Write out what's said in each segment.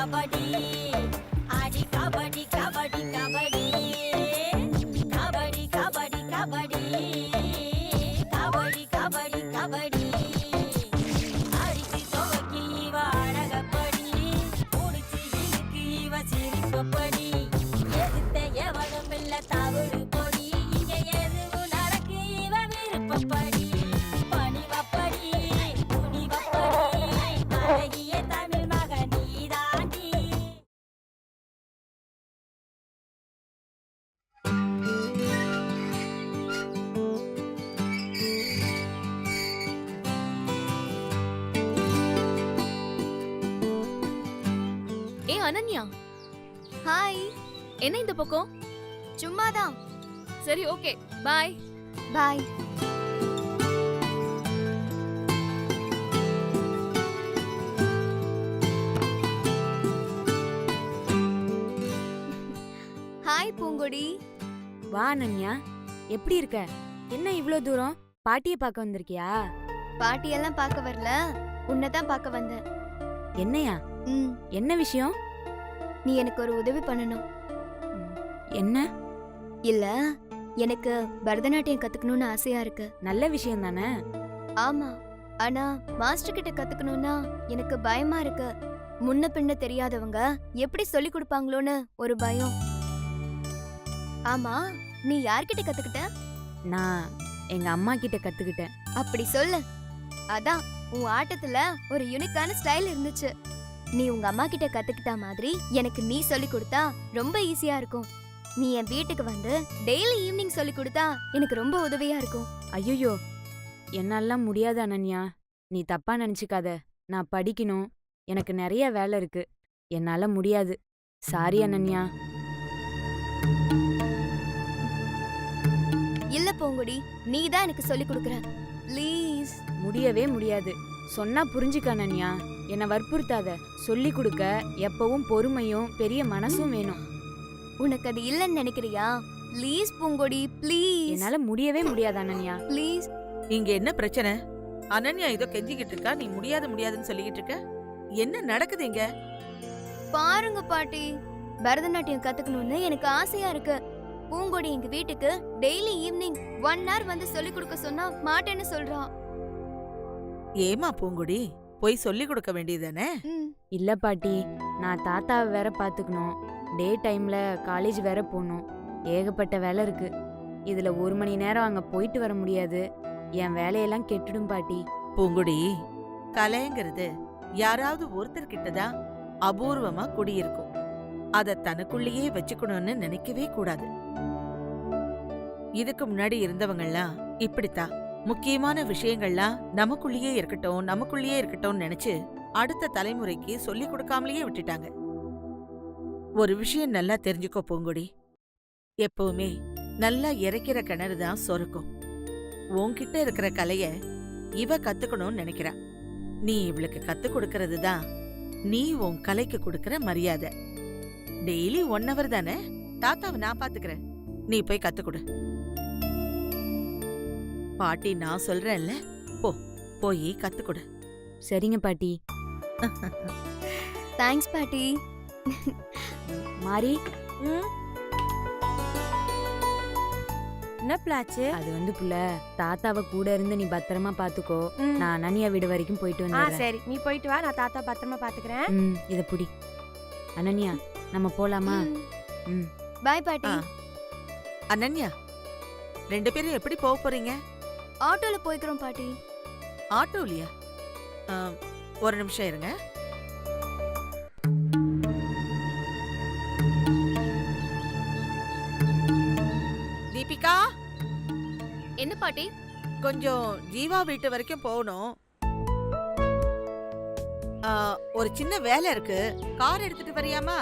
கபடி ஆடி கபடி கபடி கபடி கபடி கபடி கபடி கபடி கபடி கபடி அடிச்சு துவக்கி இவ அழகப்படி முடிச்சு இழுக்கு இவ சிரிப்பப்படி எதிர்த்த எவனும் இல்ல தவறு பொடி இங்க எதுவும் நடக்கு இவ விருப்பப்படி பணிவப்படி துணிவப்படி அழகிய தமிழ் மகன் நீதாண்டி. ஏ அனன்யா, ஹாய். என்ன இந்த பக்கம்? சும்மாதான். சரி, ஓகே, பாய். பாய். ஹாய் பூங்கொடி. வா அனன்யா, எப்படி இருக்க? என்ன இவ்ளோ தூரம்? பாட்டியை பார்க்க வந்திருக்கியா? பாட்டியெல்லாம் பார்க்க வரல, உன்னைதான் பார்க்க வந்தேன். என்னையா? என்ன விஷயம்? நீ எனக்கு ஒரு உதவி பண்ணணும். என்ன? இல்ல, எனக்கு பரதநாட்டியம் கத்துக்கணும்னு ஆசையா இருக்கு. நல்ல விஷயம் தானே. ஆமா, ஆனா மாஸ்டர் கிட்ட கத்துக்கணும்னா எனக்கு பயமா இருக்கு. முன்ன பின்ன தெரியாதவங்க எப்படி சொல்லி கொடுப்பாங்களோன்னு ஒரு பயம். ஆமா, நீ யார்கிட்ட கத்துக்கிட்ட? நான் எங்க அம்மா கிட்ட கத்துக்கிட்டேன். அப்படி சொல்லு. அதான் உன் ஆட்டத்துல ஒரு யூனிக்கான ஸ்டைல் இருந்துச்சு. நீ உங்க அம்மா கிட்ட கத்துக்கிட்ட மாதிரி எனக்கு நீ சொல்லி கொடுத்தா ரொம்ப ஈஸியா இருக்கும். நீ என் வீட்டுக்கு வந்து டெய்லி ஈவினிங் சொல்லி கொடுத்தா எனக்கு ரொம்ப உதவியா இருக்கும். ஐயோ, என்னாலாம் முடியாது அனன்யா. நீ தப்பா நினைச்சுக்காத. நான் படிக்கணும், எனக்கு நிறைய வேலை இருக்கு. என்னால முடியாது. சாரி அனன்யா. இல்ல பூங்குடி, நீ தான் எனக்கு சொல்லி கொடுக்கற. ப்ளீஸ். முடியவே முடியாது. சொன்னா புரிஞ்சுக்க அனன்யா. என்னை வற்புறுத்தாத. சொல்லி கொடுக்க எப்பவும் பொறுமையும் பெரிய மனசும் வேணும். உனக்கு அது இல்லன்னு நினைக்கிறியா? Please Poongudi, please. என்னால முடியவே முடியாது அனன்யா. ப்ளீஸ். இங்க என்ன பிரச்சனை? அனன்யா ஏதோ கெஞ்சிக்கிட்டு இருக்கா, நீ முடியாதுன்னு சொல்லிக்கிட்டு இருக்க. என்ன நடக்குது இங்க? பாருங்க பாட்டி, பரதநாட்டியம் கத்துக்கணும்னு எனக்கு ஆசையா இருக்கு. பூங்கொடி எங்க வீட்டுக்கு டெய்லி ஈவினிங் 1 hour வந்து சொல்லி கொடுக்க சொன்னா மாட்டேன்னு சொல்றா. ஏமா பூங்குடி, போய் சொல்லி கொடுக்க வேண்டியதானே? இல்ல பாட்டி, நான் தாத்தாவை வேற பாத்துக்கணும். டே டைம்ல காலேஜ் வேற போகணும். ஏகப்பட்ட வேலை இருக்கு. இதுல 1 மணி நேரம் அங்க போயிட்டு வர முடியாது. என் வேலையெல்லாம் கெட்டுடும் பாட்டி. பூங்குடி, கலைங்கிறது யாராவது ஒருத்தர்கிட்டதான் அபூர்வமா குடியிருக்கும். அத தனக்குள்ளேயே வச்சுக்கணும்னு நினைக்கவே கூடாது. இதுக்கு முன்னாடி இருந்தவங்கலாம் இப்படித்தான். முக்கியமான விஷயங்கள்லாம் நமக்குள்ளேயே இருக்கட்டும் நினைச்சு அடுத்த தலைமுறைக்கு சொல்லி கொடுக்காமலேயே விட்டுட்டாங்க. ஒரு விஷயம் நல்லா தெரிஞ்சுக்கோ பூங்குடி, எப்பவுமே நல்லா இறைக்கிற கிணறு தான் சொருக்கும். உன்கிட்ட இருக்கிற கலைய இவ கத்துக்கணும்னு நினைக்கிறா. நீ இவளுக்கு கத்து கொடுக்கறது தான் நீ உன் கலைக்கு கொடுக்கற மரியாதை. டெய்லி 1 hour தானே, தாத்தாவை நான் பாத்துக்கிறேன். நீ போய் கத்துக்கொடு. பாட்டி நான் சொல்றேன்ல, போய் கத்துக்கொடு. சரிங்க பாட்டி. தேங்க்ஸ் பாட்டி. மாறி, என்ன பிளாச்சு? அது வந்து புள்ள, தாத்தாவை கூட இருந்து நீ பத்திரமா பாத்துக்கோ. நான் அனன்யா வீடு வரைக்கும் போயிட்டு வந்து. சரி, நீ போயிட்டு வா, நான் தாத்தா பத்திரமா பாத்துக்கிறேன். இத புடி. அனன்யா, நம்ம போலாமா? பை பாட்டி. அனன்யா, 2 பேரும் எப்படி போக போறீங்க? ஆட்டோல போய்க்கிறோம் பாட்டி. ஆட்டோலியா? ஒரு நிமிஷம் இருங்க. தீபிகா, என்ன பாட்டி? கொஞ்சம் ஜீவா வீட்டு வரைக்கும் போகணும். ஒரு சின்ன வேலை இருக்கு. கார் எடுத்துட்டு வரியாமா?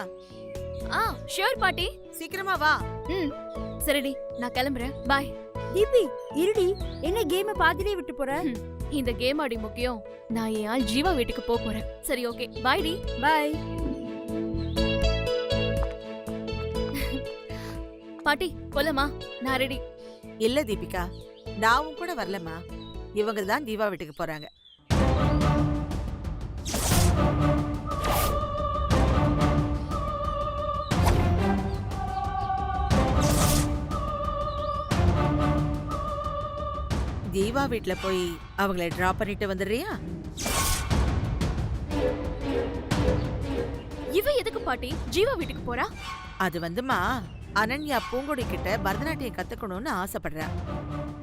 ஷூர் பாட்டி. சீக்கிரமா வா. சரிடி, நான் கிளம்புறேன். பாய். தீபி, இருடி. என்ன கேம் பாதியிலே விட்டு போற? இந்த கேம் அடி முக்கியம். நான் என் ஆள் ஜீவா வீட்டுக்கு போறேன். சரி, ஓகே, பாய் டி. பாய். பாட்டி போலமா? நான் ரெடி. இல்ல தீபிகா, நான் கூட வரலமா. இவங்க தான் ஜீவா வீட்டுக்கு போறாங்க. ஜீவா வீட்ல போய் அவங்கள டிராப் பண்ணிட்டு வந்துடுறியா? இவ எதுக்கு பாட்டி ஜீவா வீட்டுக்கு போறா? அது வந்துமா, அனன்யா பூங்கொடி கிட்ட பரதநாட்டியம் கத்துக்கணும்னு ஆசைப்படுறா.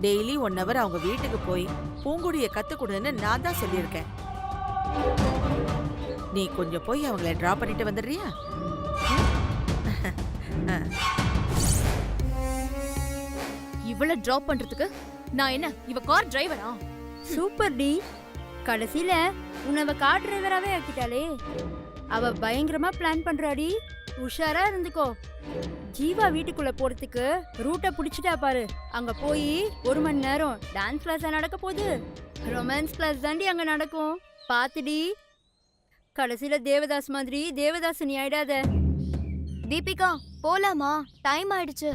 டெய்லி 1 hour அவங்க வீட்டுக்கு போய் பூங்கொடிய கத்துக்கொடுன்னு நான் தான் சொல்லியிருக்கேன். நீ கொஞ்சம் போய் அவங்கள டிராப் பண்ணிட்டு வந்துடுறியா? இவள டிராப் பண்றதுக்கு நான் என்ன இவ கார் டிரைவரா? சூப்பர் டி. கடைசியில உன்னை கார் டிரைவராவே ஆக்கிட்டாளே. அவ பயங்கரமா பிளான் பண்றாடி. உஷாரா இருந்துக்கோ. ஜீவா வீட்டுக்குள்ள போறதுக்கு ரூட்டை புடிச்சிட்டா பாரு. அங்க போய் 1 மணி நேரம் டான்ஸ் கிளாஸ் நடக்க போகுது. ரொமான்ஸ் கிளாஸ் தாண்டி அங்க நடக்கும். பாத்துடி, கடைசியில தேவதாஸ் மாதிரி தேவதாஸ் நீ ஆயிடாத. தீபிகா போலாமா? டைம் ஆயிடுச்சு.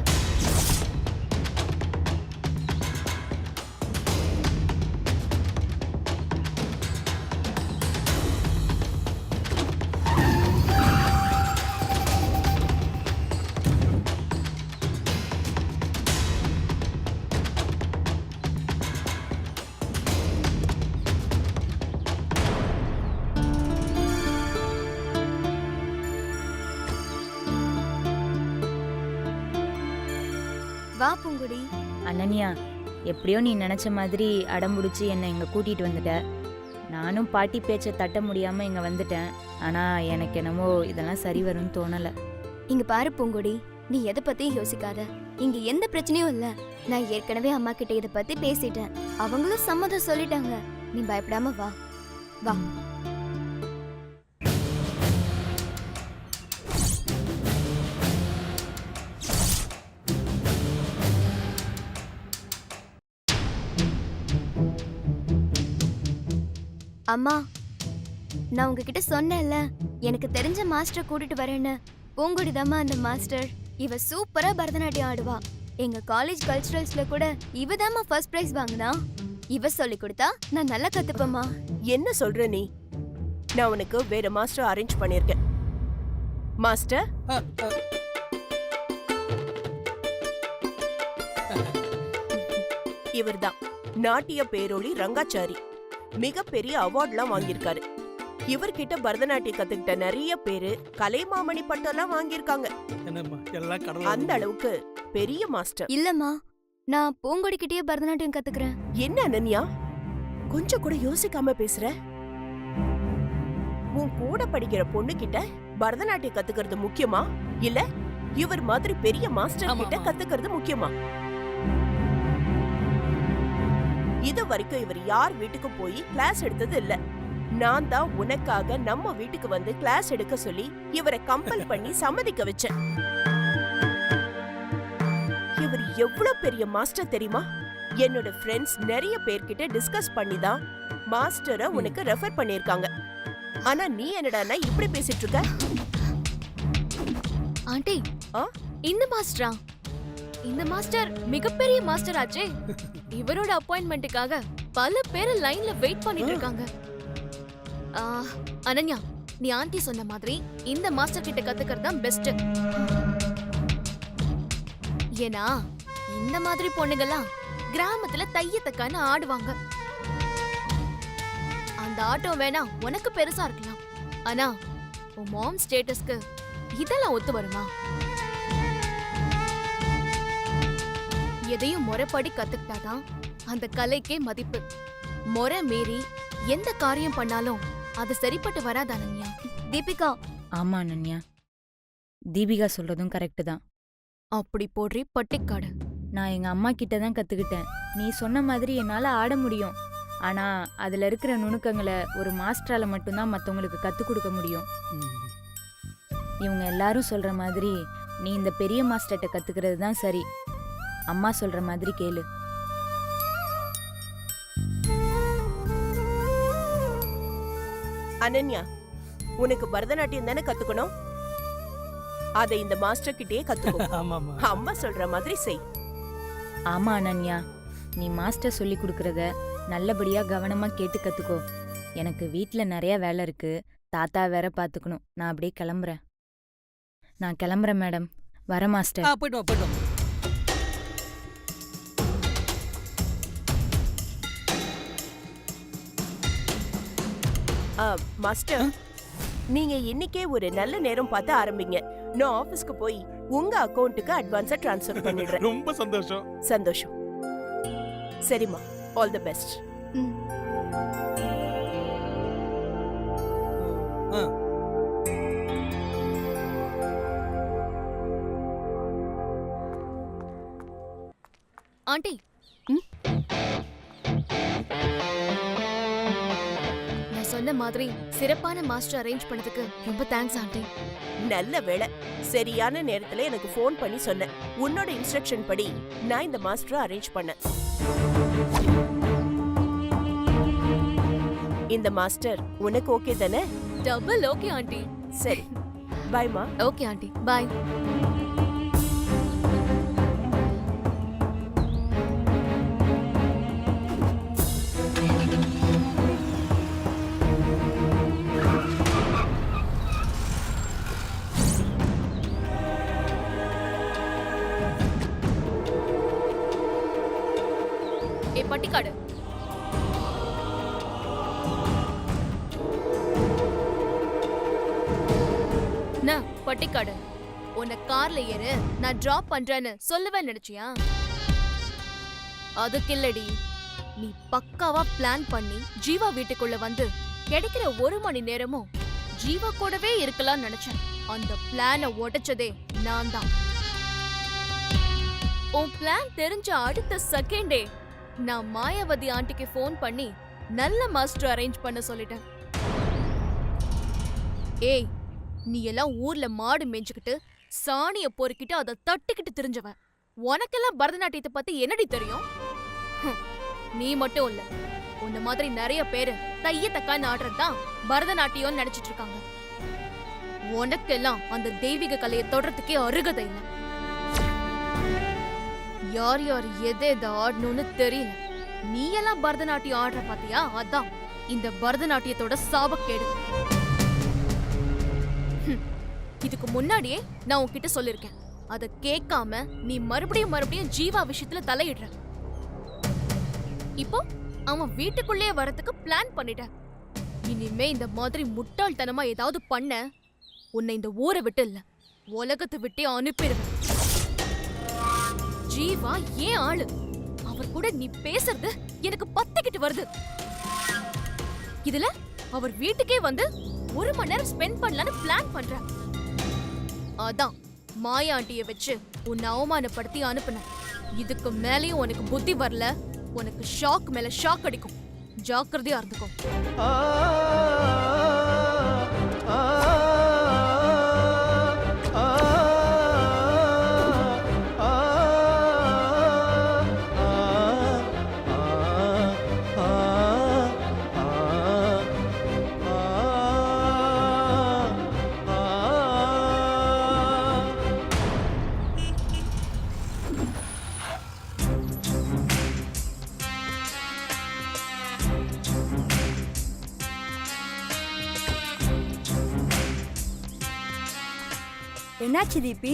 வா பூங்குடி. அனன்யா, எப்படியோ நீ நினைச்ச மாதிரி அடம்புடிச்சு என்னை இங்க கூட்டிட்டு வந்துட்ட. நானும் பாட்டி பேச்சை தட்ட முடியாம இங்க வந்துட்டேன். ஆனா எனக்கு என்னமோ இதெல்லாம் சரி வரும்னு தோணல. இங்க பாரு பூங்குடி, நீ எதை பத்தியும் யோசிக்காத. இங்க எந்த பிரச்சனையும் இல்ல. நான் ஏற்கனவே அம்மா கிட்ட இத பத்தி பேசிட்டேன். அவங்களும் சம்மதம் சொல்லிட்டாங்க. நீ பயப்படாம வா. வா. அம்மா, நான் உங்ககிட்ட சொன்னேன்ல எனக்கு தெரிஞ்ச மாஸ்டரை கூட்டிட்டு வரேன்னு. பூங்குடி தாம்மா அந்த மாஸ்டர். இவ சூப்பரா பரதநாட்டியம் ஆடுவா. எங்க காலேஜ் கல்ச்சுரல்ஸ்ல கூட இவ தாம்மா ஃபர்ஸ்ட் பிரைஸ் வாங்கினா. இவ சொல்லி கொடுத்தா நான் நல்லா கத்துப்பேம்மா. என்ன சொல்ற நீ? நான் உனக்கு வேற மாஸ்டர் அரேஞ்ச் பண்ணிருக்கேன். மாஸ்டர், இவர்தான் நாட்டிய பேரொளி ரங்காச்சாரி. மிகப்பெரிய அவார்ட்லாம் வாங்கியிருக்காரு. இவர்கிட்ட பரதநாட்டியம் கத்துக்கிட்ட நிறைய பேரு கலைமாமணி பட்டம்லாம் வாங்கியிருக்காங்க. அந்த அளவுக்கு பெரிய மாஸ்டர். இல்லம்மா, நான் பூங்குடி கிட்டயே பரதநாட்டியம் கத்துக்கிறேன். என்ன அனன்யா, கொஞ்சம் கூட யோசிக்காம பேசுற? உன் கூட படிக்கிற பொண்ணு கிட்ட பரதநாட்டியம் கத்துக்கிறது முக்கியமா, இல்ல இவர் மாதிரி பெரிய மாஸ்டர் கிட்ட கத்துக்கிறது முக்கியமா? இது வரைக்கும் இவர் யார் வீட்டுக்கு போய் கிளாஸ் எடுத்தது இல்ல. நான் தான் உனக்காக நம்ம வீட்டுக்கு வந்து கிளாஸ் எடுக்க சொல்லி இவரை கம்பல் பண்ணி சம்மதிக்க வச்சேன். இவர் எவ்வளவு பெரிய மாஸ்டர் தெரியுமா? என்னோட ஃப்ரெண்ட்ஸ் நிறைய பேர்கிட்ட டிஸ்கஸ் பண்ணி தான் மாஸ்டரை உனக்கு ரெஃபர் பண்ணிருக்காங்க. ஆனா நீ என்னடா இப்படி பேசிட்டு இருக்க? ஆண்டி, இந்த மாஸ்டரா? இந்த மாஸ்டர் மிகப்பெரிய மாஸ்டர் ஆச்சே. இவரோட அப்பாயின்மெண்ட்டுக்காக பல பேர் லைன்ல வெயிட் பண்ணிட்டு இருக்காங்க. அனன்யா, நீ ஆண்டி சொன்ன மாதிரி இந்த மாஸ்டர் கிட்ட கத்துக்கிறது தான் பெஸ்ட். ஏன்னா இந்த மாதிரி பொண்ணுங்கெல்லாம் கிராமத்துல தையத்தக்கான ஆடுவாங்க. அந்த ஆட்டம் வேணா உனக்கு பெருசா இருக்கலாம், ஆனா உன் மாம் ஸ்டேட்டஸ்க்கு இதெல்லாம் ஒத்து வருமா? எதையும் முறைப்படி கத்துக்கிட்டாதான் அந்த கலைக்கே மதிப்பு. முறை மீறி எந்த காரியம் பண்ணாலும் அது சரிப்பட்டு வராது அனன்யா. தீபிகா. ஆமா அனன்யா, தீபிகா சொல்றதும் கரெக்ட் தான். அப்படி போடுறி பட்டிக்காடு. நான் எங்க அம்மா கிட்ட தான் கத்துக்கிட்டேன். நீ சொன்ன மாதிரி என்னால ஆட முடியும். ஆனா அதுல இருக்கிற நுணுக்கங்களை ஒரு மாஸ்டரால மட்டும்தான் மத்தவங்களுக்கு கத்துக் கொடுக்க முடியும். இவங்க எல்லாரும் சொல்ற மாதிரி நீ இந்த பெரிய மாஸ்டர்கிட்ட கத்துக்கிறது தான் சரி. அம்மா சொல்ற மாதிரி கேளு. அனன்யா, உனக்கு பரதநாட்டியம் தானே கத்துக்கணும். அதை இந்த மாஸ்டர் கிட்டயே கத்துக்கோ. அம்மா சொல்ற மாதிரி செய். ஆமா அனன்யா, நீ மாஸ்டர் சொல்லி கொடுக்கறத நல்லபடியா கவனமா கேட்டு கத்துக்கோ. எனக்கு வீட்ல நிறைய வேலை இருக்கு. தாத்தா வேற பாத்துக்கணும். நான் அப்படியே கிளம்புறேன். நான் கிளம்புறேன் மேடம். வர மாஸ்டர். போயிட்டு வா. மாஸ்டர், நீங்க இன்னைக்கே ஒரு நல்ல நேரம் பார்த்து ஆரம்பிங்க. நான் ஆபீஸ்க்கு போய் உங்க அக்கவுண்ட்டுக்கு அட்வான்ஸா ட்ரான்ஸ்ஃபர் பண்ணிடுறேன். ரொம்ப சந்தோஷம். சந்தோஷம். சரிம்மா, ஆல் தி பெஸ்ட். ஆண்டி நான் சொன்ன மாதிரி சிறப்பான மாஸ்டர் அரேஞ்ச் பண்ணதுக்கு ரொம்ப தேங்க்ஸ் ஆண்டி. நல்ல வேளை, சரியான நேரத்துல எனக்கு ஃபோன் பண்ணி சொன்னேன். உன்னோட இன்ஸ்ட்ரக்ஷன் படி நான் இந்த மாஸ்டரை அரேஞ்ச் பண்ணேன். இந்த மாஸ்டர் உனக்கு ஓகே தானே? Double okay aunty. சரி, பாய்மா. ஓகே ஆண்டி, பாய். ஏ பட்டிக்காடு, பட்டிக்காடு, உன்னை கார்ல ஏறு, நான் டிராப் பண்றேன்னு சொல்லுவேன் நினைச்சியா? அதுக்கு இல்லடி, நீ பக்காவா பிளான் பண்ணி ஜீவா வீட்டுக்குள்ள வந்து கிடைக்கிற 1 மணி நேரமும் ஜீவா கூடவே இருக்கலாம் நினைச்சேன். அந்த பிளான உடைச்சதே நான் தான். உன் பிளான் தெரிஞ்ச அடுத்த செகண்டே நான் மாயாவதி ஆண்டிக்கு ஃபோன் பண்ணி நல்ல மாஸ்டர் அரேஞ்ச் பண்ண சொல்லிட்டேன். ஏய், நீ எல்லாம் ஊர்ல மாடு மேய்ஞ்சுக்கிட்டு சாணிய பொறுக்கிட்டு அதை தட்டிக்கிட்டு திரிஞ்சவ. உனக்கெல்லாம் பரதநாட்டியத்தை பத்தி என்னடி தெரியும்? நீ மட்டும் இல்ல, உன்ன மாதிரி நிறைய பேரு தைய தக்கான்னு ஆடுறதுதான் பரதநாட்டியம் நினைச்சிட்டு இருக்காங்க. உனக்கெல்லாம் அந்த தெய்வீக கலையை தொடர்றதுக்கே அருகதை இல்லை. யார் யார் எதை ஆடணும்னு தெரியல. நீ எல்லாம் பரதநாட்டியம் ஆடுற பாத்தியா? அதான் இந்த பரதநாட்டியத்தோட சாபக்கேடு. இதுக்கு முன்னாடியே நான் உன்கிட்ட சொல்லிருக்கேன். அத கேட்காம நீ மறுபடியும் ஜீவா விஷயத்துல தலையிடுற. இப்போ அவன் வீட்டுக்குள்ளே வரதுக்கு பிளான் பண்ணிட்ட. இனிமே இந்த மாதிரி முட்டாள்தனமா ஏதாவது பண்ண உன்னை இந்த ஊரை விட்டு இல்ல, உலகத்தை விட்டே அனுப்பிடுவேன். ஜீவா ஏன் ஆளு, அவர் கூட நீ பேசுறது எனக்கு பத்திக்கிட்டு வருது. இதுல அவர் வீட்டுக்கே வந்து 1 மணி நேரம் ஸ்பெண்ட் பண்ணலான்னு பிளான் பண்ற. அதான் மாயா ஆண்டிய வச்சு உன்னை அவமானப்படுத்தி அனுப்புன. இதுக்கு மேலேயும் உனக்கு புத்தி வரல, உனக்கு ஷாக் மேல ஷாக் அடிக்கும். ஜாக்கிரதையா இருந்துக்கோ. என்னாச்சு தீபி,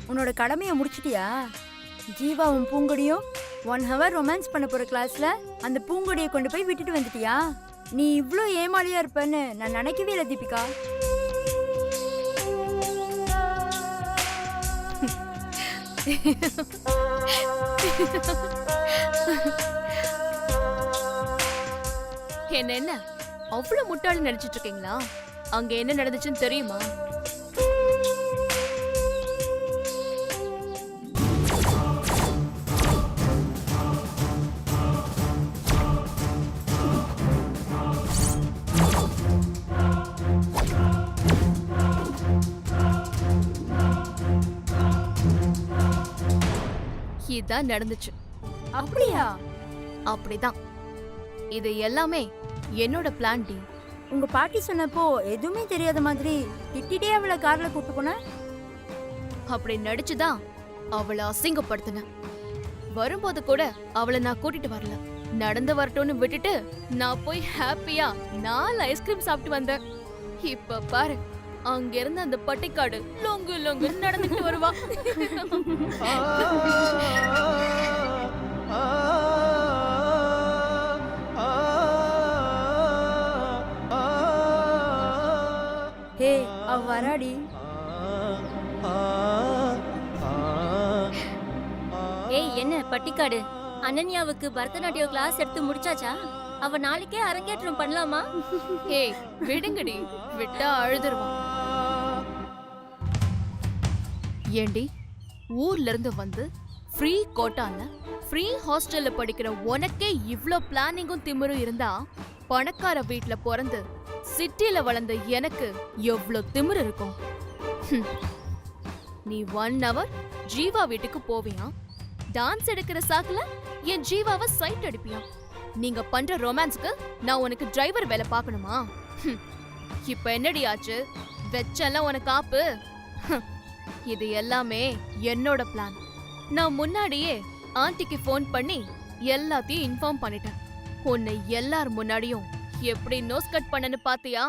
உன்னோட கடமையை முடிச்சிட்டியா? ஜீவாவும் பூங்கொடியும் 1 ஹவர் ரொமான்ஸ் பண்ண போற கிளாஸ்ல அந்த பூங்கொடியை கொண்டு போய் விட்டுட்டு வந்துட்டியா? நீ இவ்ளோ ஏமாளியா இருப்பன்னு நான் நினைக்கவே இல்லை தீபிகா. என்ன அவ்வளவு முட்டாளு நினைச்சிட்டு இருக்கீங்களா? அங்க என்ன நடந்துச்சுன்னு தெரியுமா? இதான் நடந்துச்சு. அப்படியா? அப்படிதான். இது எல்லாமே என்னோட பிளான் டி. உங்க பாட்டி சொன்னப்போ எதுவுமே தெரியாத மாதிரி திட்டிட்டே அவளை கார்ல கூட்டு போன. அப்படி நடிச்சுதான் அவளை அசிங்கப்படுத்தின. வரும்போது கூட அவளை நான் கூட்டிட்டு வரல, நடந்து வரட்டும்னு விட்டுட்டு நான் போய் ஹாப்பியா 4 ஐஸ்கிரீம் சாப்பிட்டு வந்தேன். இப்ப பாரு, அங்க இருந்து அந்த பட்டிக்காடு லொங்கு லொங்கு நடந்துட்டு வருவா. அவ வராடி. ஏய் என்ன பட்டிக்காடு, அனன்யாவுக்கு பரதநாட்டியம் கிளாஸ் எடுத்து முடிச்சாச்சா? அவ நாளைக்கே அரங்கேற்றம் பண்ணலாமா? ஏய் விடுங்கடி, விட்டா அழுதுருவான். ஏண்டி, ஊர்ல இருந்து வந்து ஃப்ரீ கோட்டால ஃப்ரீ ஹாஸ்டல்ல படிக்கிற உனக்கே இவ்ளோ பிளானிங்கும் திமிரும் இருந்தா, பணக்கார வீட்ல பிறந்து சிட்டில வளர்ந்த எனக்கு எவ்ளோ திமிரு இருக்கும்? நீ 1 hour ஜீவா வீட்டுக்கு போவியா? டான்ஸ் எடுக்கிற சாக்குல என் ஜீவாவை சைட் அடிப்பியா? நீங்க பண்ற ரொமான்ஸ்க்கு நான் உனக்கு டிரைவர் வேலை பார்க்கணுமா? இப்ப என்னடி ஆச்சு? வெச்செல்லாம் உனக்கு ஆப்பு. இது எல்லாமே என்னோட பிளான். நான் முன்னாடியே ஆண்டிக்கு ஃபோன் பண்ணி எல்லாத்தையும் இன்ஃபார்ம் பண்ணிட்டேன். உன்னை எல்லார் முன்னாடியும் எப்படி நோஸ் கட் பண்ணனு பாத்தியா?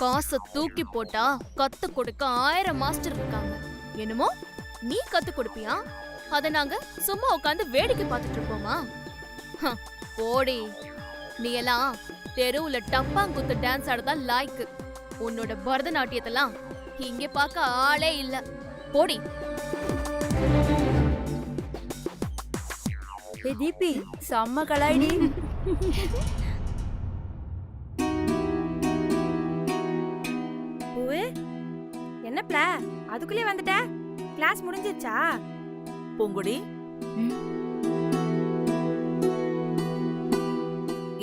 காசை தூக்கி போட்டா கத்து கொடுக்க 1000 மாஸ்டர் இருக்காங்க. என்னமோ நீ கத்து கொடுப்பியா? அத நாங்க சும்மா உட்காந்து வேடிக்கை பார்த்துட்டு இருப்போமா? போடி, நீ எல்லாம் தெருவுல டப்பாங்குத்து டான்ஸ் ஆடதான் லாய்க்கு. உன்னோட பரதநாட்டியத்தெல்லாம் இங்க பார்க்க ஆளே இல்ல. போடி. ஏ தீபி, செம்ம கலாய்டி. பூவே, என்ன பிளா? அதுக்குள்ளே வந்துட்ட? கிளாஸ் முடிஞ்சிருச்சா? பூங்குடி,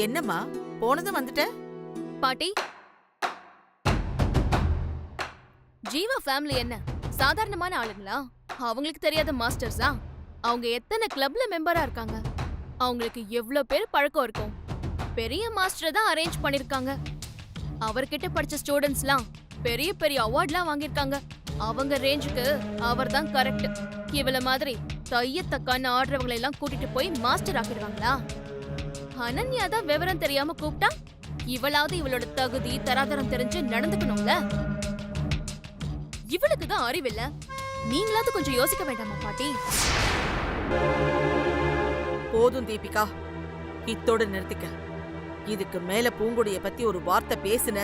என்னம்மா போனதும் வந்துட்ட? பாட்டி, ஜீவா ஃபேமிலி என்ன சாதாரணமான ஆளுங்களா? அவங்களுக்கு தெரியாத மாஸ்டர்ஸா? அவங்க எத்தனை கிளப்ல மெம்பரா இருக்காங்க? அவங்களுக்கு எவ்ளோ பேர் பழக்கம் இருக்கும்? பெரிய மாஸ்டர் தான் அரேஞ்ச் பண்ணிருக்காங்க. அவர்கிட்ட படிச்ச ஸ்டூடெண்ட்ஸ்லாம் பெரிய பெரிய அவார்ட்லாம் வாங்கியிருக்காங்க. அவங்க ரேஞ்சுக்கு அவர் தான் கரெக்ட். இவள மாதிரி தையத்தக்கான்னு ஆடுறவங்களை எல்லாம் கூட்டிட்டு போய் மாஸ்டர் ஆக்கிடுவாங்களா? அனன்யா தான் விவரம் தெரியாம கூப்பிட்டா இவளாவது இவளோட தகுதி தராதரம் தெரிஞ்சு நடந்துக்கணும்ல. இவளுக்கு தான் அறிவில்ல. நீங்களாவது கொஞ்சம் யோசிக்க வேண்டாமா பாட்டி? போதும் தீபிகா, இத்தோட நிறுத்திக்க. இதுக்கு மேல பூங்குடிய பத்தி ஒரு வார்த்தை பேசுன?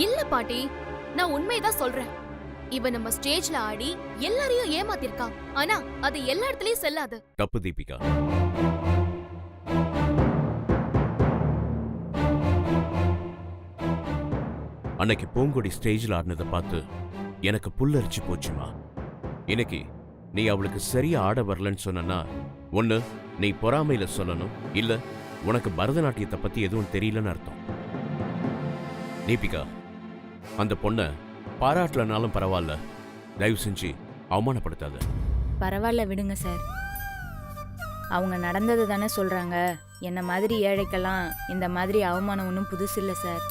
இல்ல பாட்டி, நான் உண்மையதான் சொல்றேன். இவ நம்ம ஸ்டேஜ்ல ஆடி எல்லாரையும் ஏமாத்திருக்கா. ஆனா அது எல்லா இடத்துலயும் செல்லாது. தப்பு தீபிகா. அன்னைக்கு பூங்குடி ஸ்டேஜ்ல ஆடினதை பார்த்து எனக்கு புல்லரிச்சு போச்சுமா. இன்னைக்கு நீ அவளுக்கு சரியா ஆட வரலன்னு சொன்னா, ஒண்ணு நீ பொறாமையில சொல்லணும், இல்ல உனக்கு பரதநாட்டியத்தை பத்தி எதுவும் தெரியலன்னு அர்த்தம். தீபிகா, அந்த பொண்ண பாராட்டலனாலும் பரவாயில்ல, தயவு செஞ்சு அவமானப்படுத்தாத. பரவாயில்ல விடுங்க சார். அவங்க நடந்தது தானே சொல்றாங்க. என்ன மாதிரி ஏழைக்கெல்லாம் இந்த மாதிரி அவமானம் ஒன்றும் புதுசு இல்லை சார்.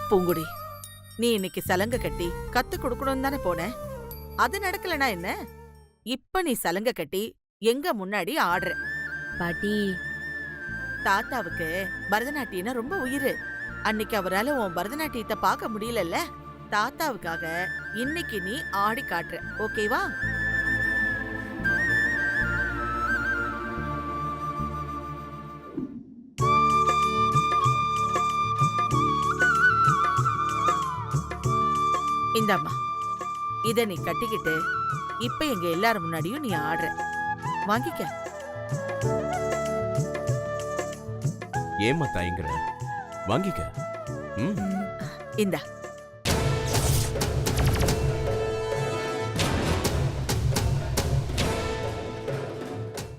பூங்குடி, நீ இன்னைக்கு சலங்க கட்டி கத்து கொடுக்கணும் தானே போன. அது நடக்கலனா என்ன? இப்ப நீ சலங்க கட்டி எங்க முன்னாடி ஆடுற. பாட்டி, தாத்தாவுக்கு பரதநாட்டியம்னா ரொம்ப உயிரு. அன்னைக்கு அவரால உன் பரதநாட்டியத்தை பார்க்க முடியலல்ல. தாத்தாவுக்காக இன்னைக்கு நீ ஆடி காட்டுற, ஓகேவா? இந்தாம்மா, இத நீ கட்டிக்கிட்டு இப்ப எங்க எல்லாரும் முன்னாடியும் நீ ஆடுற. வாங்கிக்க. ஏமா தாயங்கிற? வாங்கிக்க. இந்தா.